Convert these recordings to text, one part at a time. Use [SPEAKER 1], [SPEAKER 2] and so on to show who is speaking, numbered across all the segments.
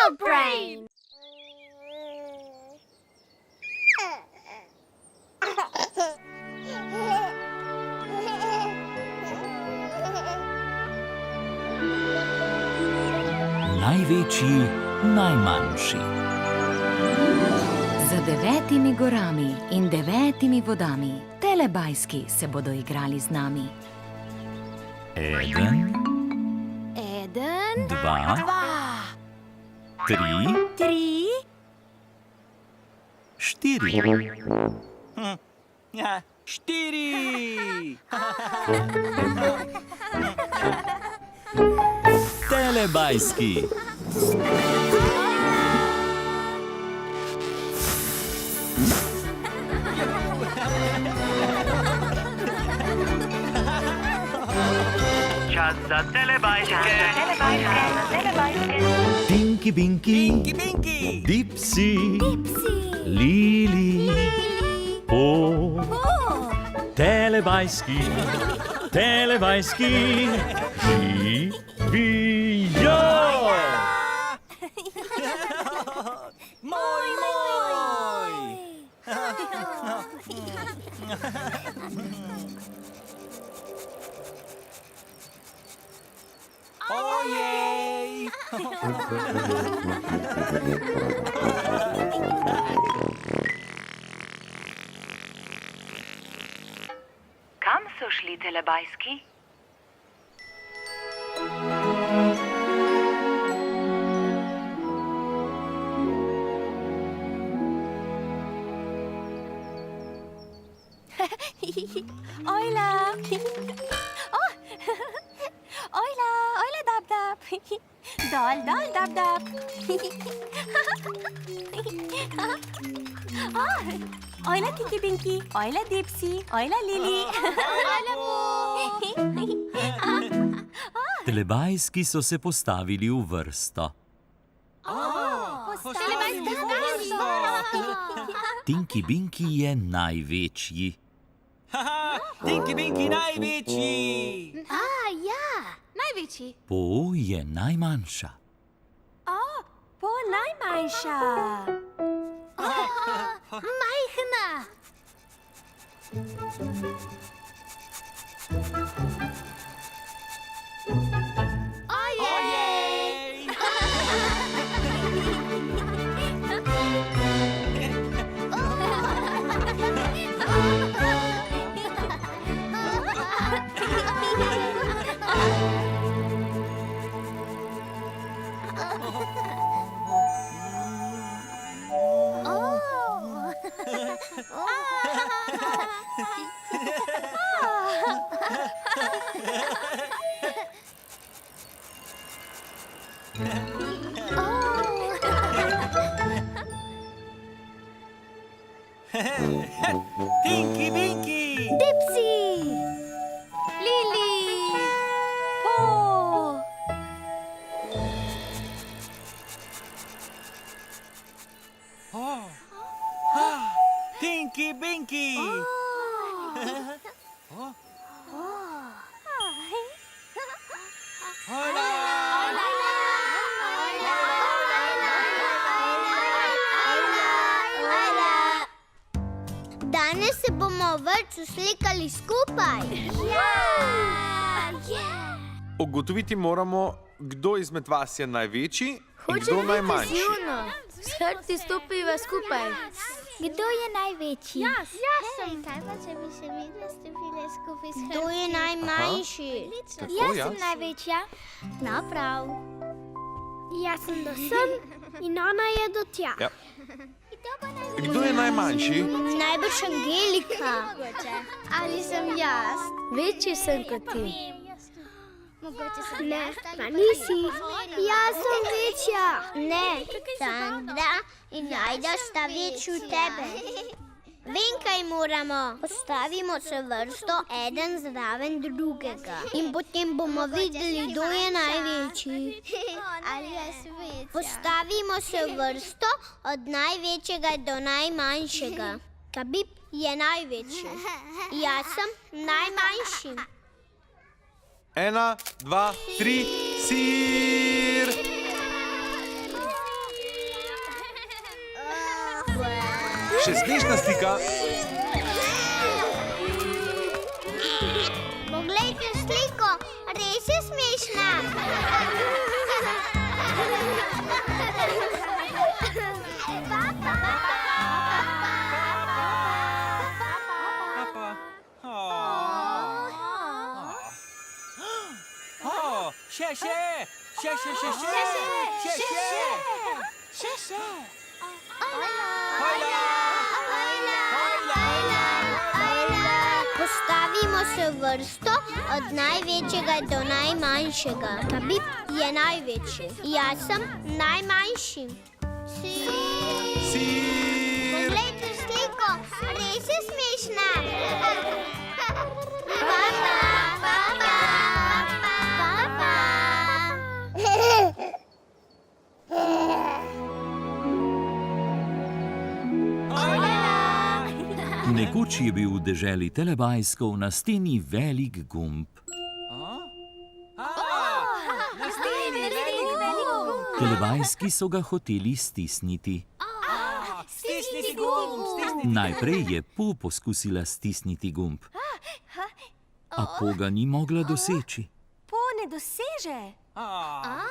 [SPEAKER 1] Dog Brain!
[SPEAKER 2] Največji, najmanjši.
[SPEAKER 3] Za 9 gorami in 9 vodami Telebajski se bodo igrali z nami.
[SPEAKER 2] 1, 2, 3, 4.
[SPEAKER 4] 4!
[SPEAKER 2] Telebajski.
[SPEAKER 5] Čas za telebajske.
[SPEAKER 2] Tinky Binky, Dipsy, Lili, Po. Telebajski, telebajski, živijo!
[SPEAKER 4] Moj! Ojej!
[SPEAKER 6] Kam so šli telebajski?
[SPEAKER 1] Ojla! Ojla, dab. Dol, dab. Ojla, Tinky Binky. Ojla, Dipsy. Ojla, Lili. Ojla,
[SPEAKER 2] Telebajski so se postavili v vrsto. Tinky Binky je največji.
[SPEAKER 4] Tinky Binky največji!
[SPEAKER 1] Največji.
[SPEAKER 2] Po je najmanjša.
[SPEAKER 1] Po najmanjša. Majhna.
[SPEAKER 4] Ojej! Tinky Binky!
[SPEAKER 1] Dipsy. Lili. Po.
[SPEAKER 4] Tinky Binky!
[SPEAKER 1] Danes se bomo v vrtcu slikali skupaj.
[SPEAKER 7] Ugotoviti moramo, kdo izmed vas je največji in kdo najmanjši.
[SPEAKER 1] S hrbti stopiva skupaj. Kdo je največji? Jaz sem. Kaj pa, če bi se videla stopile skupaj s hrbti? Kdo je najmanjši?
[SPEAKER 7] Tako, jaz.
[SPEAKER 1] največja. No, prav. Jaz sem do sem in ona je do tja.
[SPEAKER 7] Ja. Kdo je najmanjši?
[SPEAKER 1] Najbrž Angelika. Ali sem jaz? Večji sem kot ti. Ne, pa nisi. Jaz sem večja. Ne, Sandra in Ajda sta večji od tebe. Vem, kaj moramo. Postavimo se vrsto eden zraven drugega. In potem bomo videli, kdo je največji. Ali jaz večja? Postavimo se vrsto od največjega do najmanjšega. Kabib je največji. Jaz sem najmanjši.
[SPEAKER 7] 1, 2, 3, sir! Še smešna slika.
[SPEAKER 1] Poglejte sliko, res je smešna. Postavimo se v vrsto od največjega do najmanjšega. Tabib je največji. Jaz sem najmanjši.
[SPEAKER 7] Si.
[SPEAKER 1] Poglejte sliko, res je smešna.
[SPEAKER 2] Nekoč je bil v deželi Telebajskov na steni velik gumb. Telebajski so ga hoteli stisniti. Najprej je Po poskusila stisniti gumb, a Po ga ni mogla doseči.
[SPEAKER 5] Po ne doseže.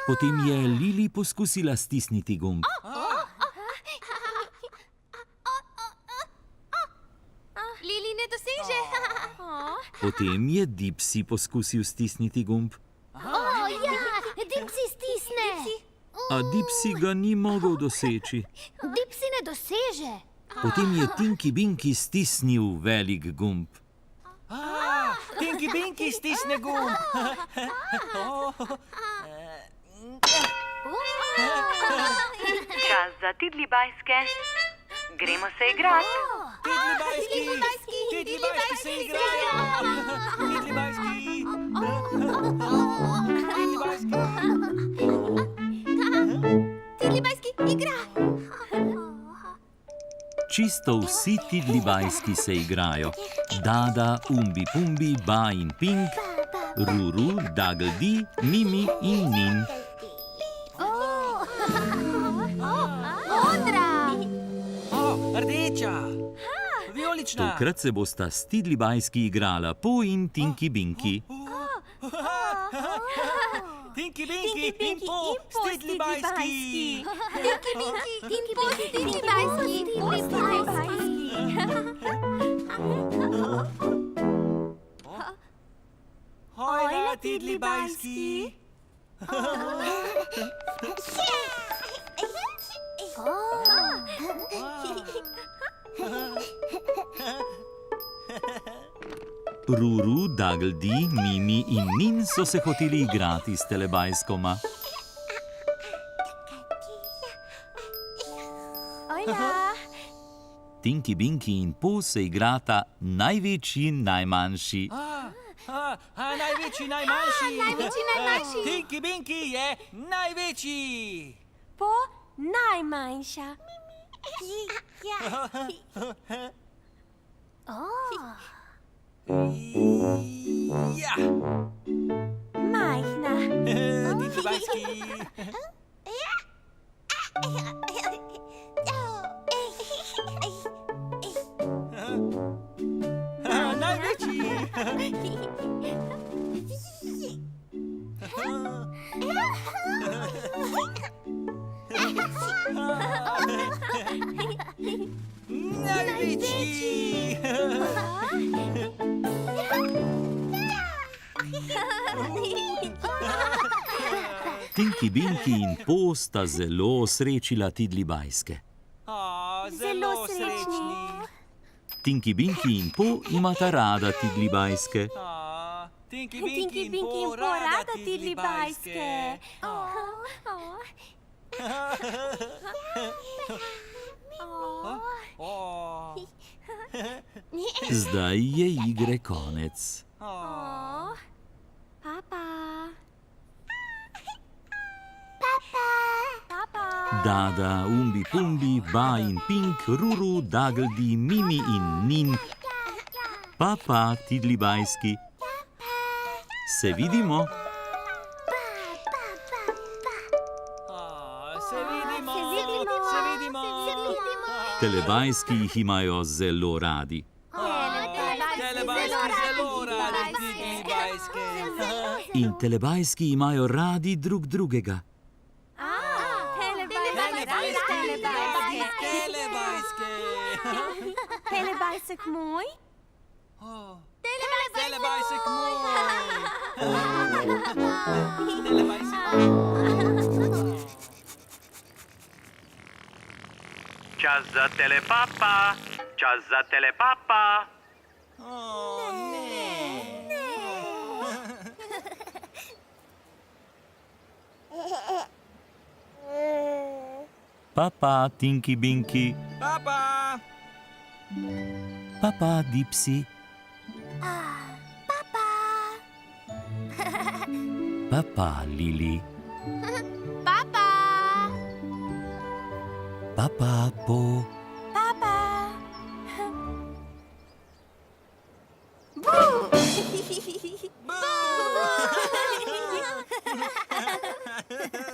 [SPEAKER 2] Potem je Lili poskusila stisniti gumb.
[SPEAKER 5] Lili ne doseže.
[SPEAKER 2] Potem je Dipsy poskusil stisniti gumb,
[SPEAKER 5] Dipsy stisne.
[SPEAKER 2] a Dipsy ga ni mogel doseči.
[SPEAKER 5] Dipsy ne doseže.
[SPEAKER 2] Potem je Tinky Binky stisnil velik gumb.
[SPEAKER 4] Tinky Binky stisne gumb.
[SPEAKER 6] Čas za Telebajske. Gremo se igrat.
[SPEAKER 4] Telebajski se igrajo.
[SPEAKER 5] Telebajski igra.
[SPEAKER 2] Čisto vsi Telebajski se igrajo. Dada, Umbi Pumbi, Ba in Pink, Ruru, Dagldi, Mimi in Nin.
[SPEAKER 5] Modra.
[SPEAKER 4] Rdeča. Vijolična.
[SPEAKER 2] Tokrat se bosta s Telebajski igrala Po in Tinky Binky.
[SPEAKER 4] Tinky Binky in Po s Telebajski.
[SPEAKER 5] Tinky Po s Telebajski.
[SPEAKER 4] Hojla Telebajski.
[SPEAKER 2] Ruru, Dagldi, Mimi in Nin so se hoteli igrati s Telebajskoma. Tinky Binky in Po se igrata največji, najmanjši.
[SPEAKER 4] Največji, najmanjši.
[SPEAKER 5] Največji, najmanjši.
[SPEAKER 4] Tinky Binky je največji.
[SPEAKER 5] Po najmanjša.
[SPEAKER 4] Ja.
[SPEAKER 5] Majhna.
[SPEAKER 4] Telebajski. Največji. Največji.
[SPEAKER 2] Tinky Binky in Po sta zelo osrečila Telebajske.
[SPEAKER 4] Zelo srečni.
[SPEAKER 2] Tinky Binky in Po imata rada Telebajske.
[SPEAKER 4] Tinky Binky in Po rada Telebajske.
[SPEAKER 2] Zdaj je igre konec.
[SPEAKER 5] Papa.
[SPEAKER 2] Dada, Umbi Pumbi, Ba in Pink, Ruru, Dagldi, Mimi in Nin. Papa, Telebajski. Se vidimo?
[SPEAKER 4] Se vidimo. Se vidimo.
[SPEAKER 2] Telebajski jih imajo zelo radi.
[SPEAKER 4] Telebajski zelo radi Telebajske.
[SPEAKER 2] In telebajski imajo radi drug drugega.
[SPEAKER 5] Telebajsek moj?
[SPEAKER 4] Telebajsek moj. Telebajsek
[SPEAKER 8] Čas za telepapa, čas za telepapa.
[SPEAKER 2] Papa, Tinky Binky.
[SPEAKER 4] Papa.
[SPEAKER 2] Papa, Dipsy. Papa, Lili.
[SPEAKER 5] Papa!
[SPEAKER 2] Papa, Po.
[SPEAKER 5] Papa!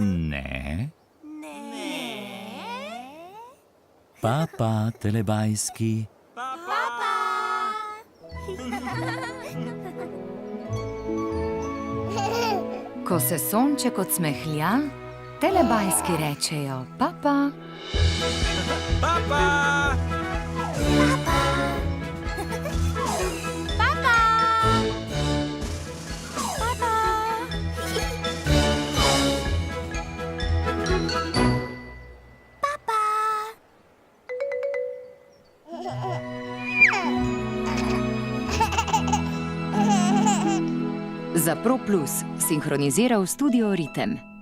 [SPEAKER 2] Ne. Papa, telebajski.
[SPEAKER 3] Ko se sonček odsmehlja, telebajski rečejo papa.
[SPEAKER 4] Papa.
[SPEAKER 3] Za Pro Plus sinhroniziral studio Ritem.